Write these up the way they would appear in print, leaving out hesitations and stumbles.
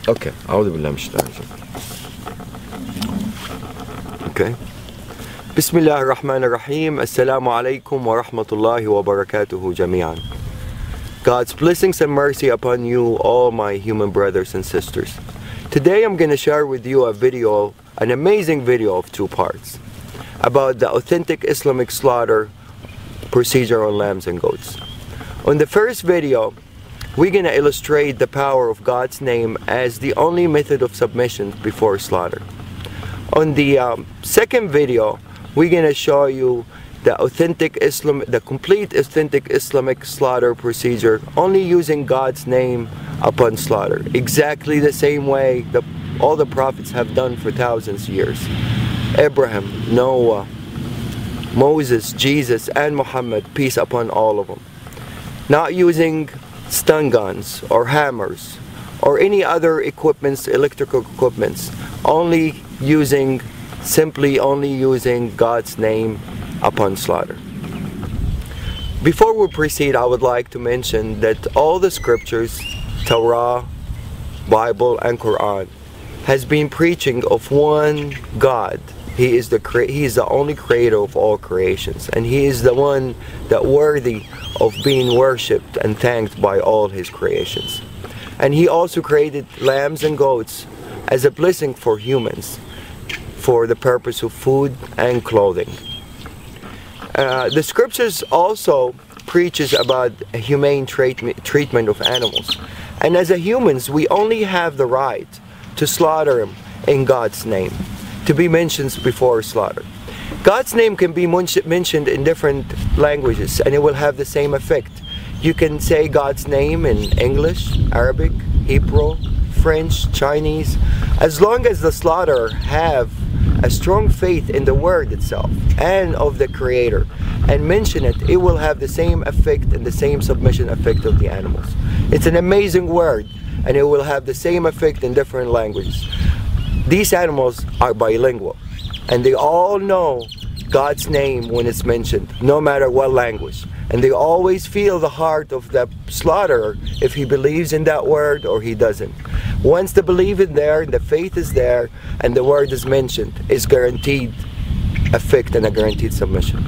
Okay, أعوذ بالله من الشيطان الرجيم. Okay. بسم الله الرحمن الرحيم. Assalamu alaikum wa rahmatullahi wa barakatuhu jami'an. God's blessings and mercy upon you, all my human brothers and sisters. Today I'm going to share with you a video, an amazing video of 2 parts, about the authentic Islamic slaughter procedure on lambs and goats. On the first video, we're going to illustrate the power of God's name as the only method of submission before slaughter. On the second video, we're going to show you the complete authentic Islamic slaughter procedure, only using God's name upon slaughter, exactly the same way that all the prophets have done for thousands of years. Abraham, Noah, Moses, Jesus, and Muhammad, peace upon all of them. Not using stun guns or hammers or any other equipments, electrical equipments, simply only using God's name upon slaughter. Before we proceed, I would like to mention that all the scriptures, Torah, Bible, and Quran, has been preaching of one God. He is the only creator of all creations, and He is the one that worthy of being worshipped and thanked by all His creations. And He also created lambs and goats as a blessing for humans, for the purpose of food and clothing. The scriptures also preaches about a humane treatment of animals, and as humans we only have the right to slaughter them in God's name, to be mentioned before slaughter. God's name can be mentioned in different languages and it will have the same effect. You can say God's name in English, Arabic, Hebrew, French, Chinese. As long as the slaughterer have a strong faith in the word itself and of the Creator and mention it, it will have the same effect and the same submission effect of the animals. It's an amazing word and it will have the same effect in different languages. These animals are bilingual and they all know God's name when it's mentioned, no matter what language. And they always feel the heart of the slaughterer if he believes in that word or he doesn't. Once the belief is there, the faith is there, and the word is mentioned, it's guaranteed effect and a guaranteed submission.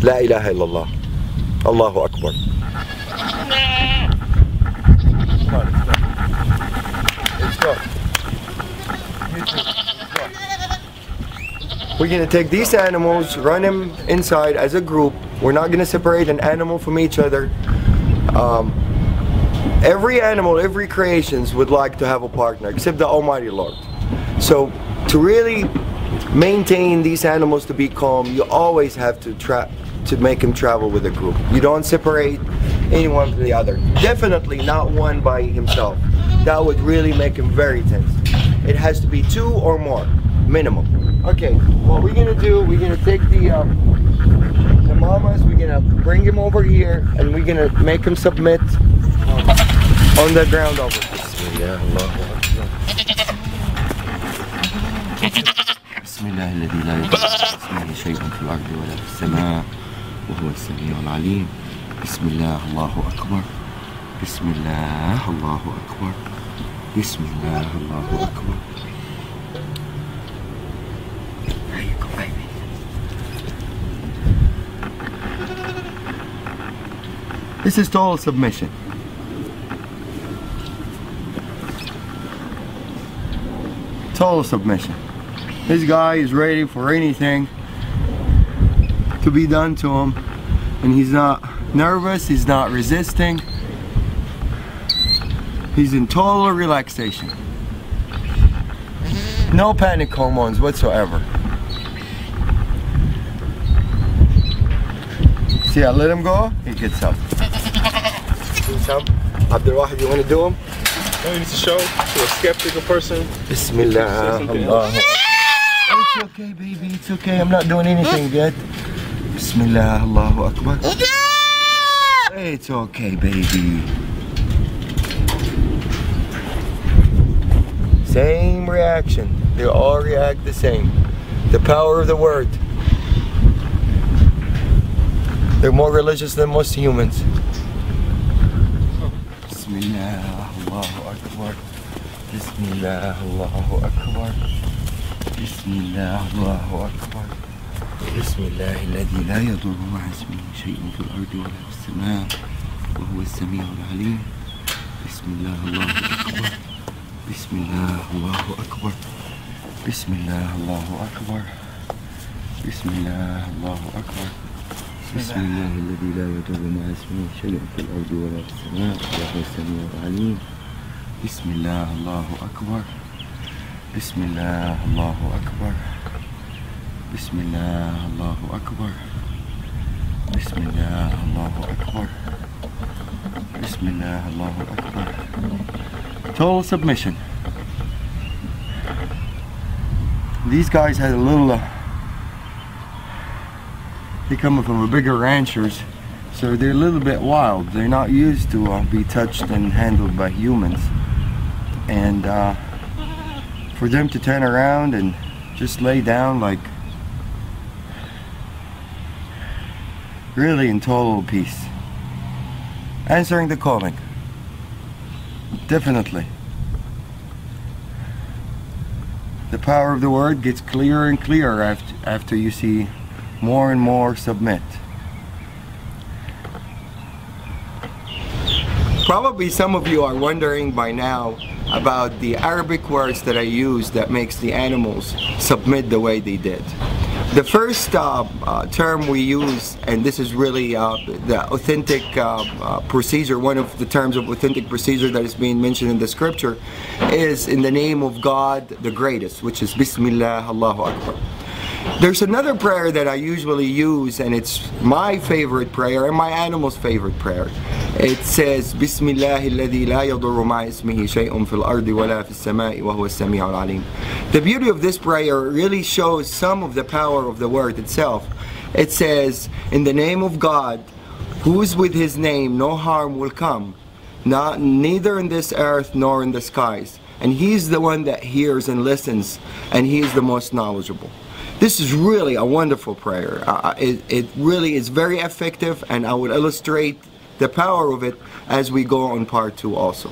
La ilaha illallah. Allahu Akbar. Let's go. We're going to take these animals, run them inside as a group. We're not going to separate an animal from each other. Every animal, every creation would like to have a partner, except the Almighty Lord. So to really maintain these animals to be calm, you always have to make them travel with a group. You don't separate anyone from the other. Definitely not one by himself. That would really make him very tense. It has to be 2 or more, minimum. Okay, what we're gonna do, we're gonna take the mamas, we're gonna bring him over here, and we're gonna make him submit on the ground over here. Bismillah, Allahu Akbar. Bismillah الذي لا يضر اسمه شيء في الأرض ولا في السماء وهو السميع العليم. بسم الله الله أكبر. بسم الله الله أكبر. بسم الله الله أكبر. This is total submission. Total submission. This guy is ready for anything to be done to him, and he's not nervous, he's not resisting. He's in total relaxation. No panic hormones whatsoever. See, I let him go, he gets up. Abdul Wahid, you want to do them? No, you need to show to a skeptical person. Bismillah. Allah. It's okay, baby. It's okay. I'm not doing anything yet. Bismillah. Allahu Akbar. It's okay, baby. Same reaction. They all react the same. The power of the word. They're more religious than most humans. Bismillah, Allahu Akbar. Bismillah, Allahu Akbar. Bismillah, Allahu Akbar. Bismillah, الذي لا يضر مع اسمه شيء في الأرض ولا في السماء وهو السميع العليم. Bismillah, Allahu Akbar. Bismillah, Allahu Akbar. Bismillah, Allahu Akbar. Bismillah, Allahu Akbar. Bismillah, الذي لا يضر مع اسمه شيء في الأرض ولا في السماء وهو السميع العليم. Bismillah, Allahu Akbar. Bismillah, Allahu Akbar. Bismillah, Allahu Akbar. Bismillah, Allahu Akbar. Bismillah, Allahu Akbar. Total submission. These guys had a little, they're coming from a bigger ranchers, so they're a little bit wild. They're not used to be touched and handled by humans. And for them to turn around and just lay down like really in total peace, answering the calling, definitely. The power of the word gets clearer and clearer after you see more and more submit. Probably some of you are wondering by now about the Arabic words that I use that makes the animals submit the way they did. The first term we use, and this is really the authentic procedure, one of the terms of authentic procedure that is being mentioned in the scripture, is in the name of God the greatest, which is Bismillah, Allahu Akbar. There's another prayer that I usually use, and it's my favorite prayer and my animal's favorite prayer. It says, Bismillahi alladhi la yadurru ma'a ismihi shay'un fil ardi wa la fis sama'i wa huwa as-sami'ul 'alim. The beauty of this prayer really shows some of the power of the word itself. It says, in the name of God, who's with his name no harm will come, neither in this earth nor in the skies. And he's the one that hears and listens, and he is the most knowledgeable. This is really a wonderful prayer. It really is very effective, and I will illustrate the power of it as we go on part 2 also.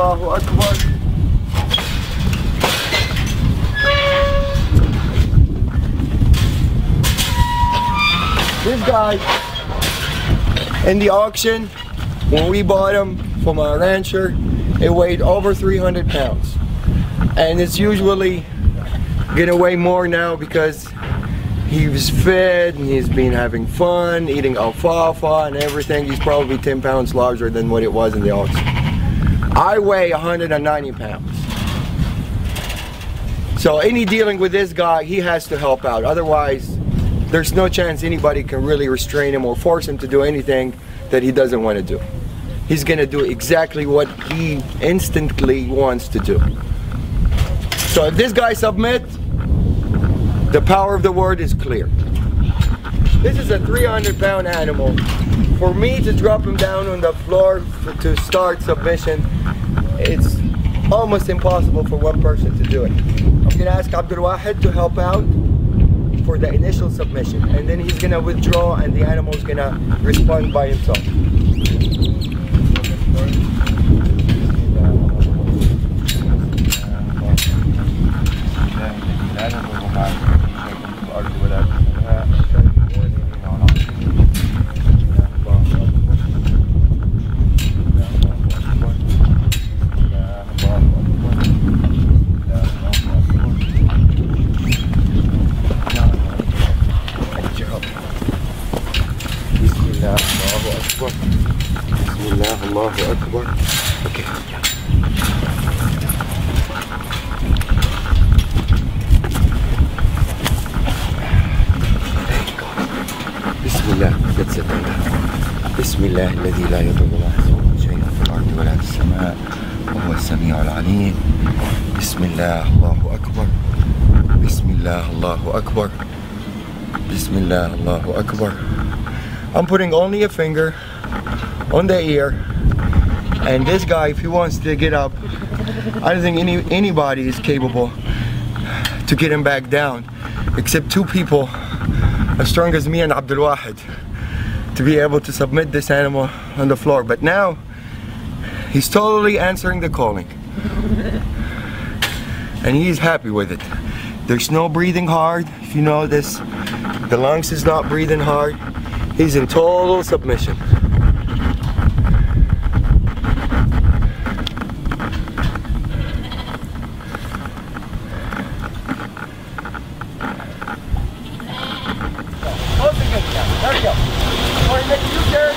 Allahu Akbar. This guy in the auction, when we bought him from a rancher, it weighed over 300 pounds. And it's usually gonna weigh more now because he was fed and he's been having fun, eating alfalfa and everything. He's probably 10 pounds larger than what it was in the auction. I weigh 190 pounds. So any dealing with this guy, he has to help out. Otherwise, there's no chance anybody can really restrain him or force him to do anything that he doesn't want to do. He's gonna do exactly what he instantly wants to do. So if this guy submits, the power of the word is clear. This is a 300-pound animal. For me to drop him down on the floor to start submission, it's almost impossible for one person to do it. I'm going to ask Abdul Wahid to help out for the initial submission, and then he's going to withdraw and the animal is going to respond by himself. Bismillah, Allahu Akbar. Bismillah, Allahu Akbar. Okay. There you go. Bismillah. Let's sit down. Bismillah, الذي لا يضر مع اسمه شيء في الأرض ولا في السماء وهو السميع العليم. Bismillah, Allahu Akbar. Bismillah, Allahu Akbar. Bismillah, Allahu Akbar. I'm putting only a finger on the ear, and this guy, if he wants to get up, I don't think anybody is capable to get him back down, except two people as strong as me and Abdul Wahid, to be able to submit this animal on the floor. But now he's totally answering the calling, and he's happy with it. There's no breathing hard. If you know this, the lungs is not breathing hard. He's in total submission. There we go. Or make a U-turn.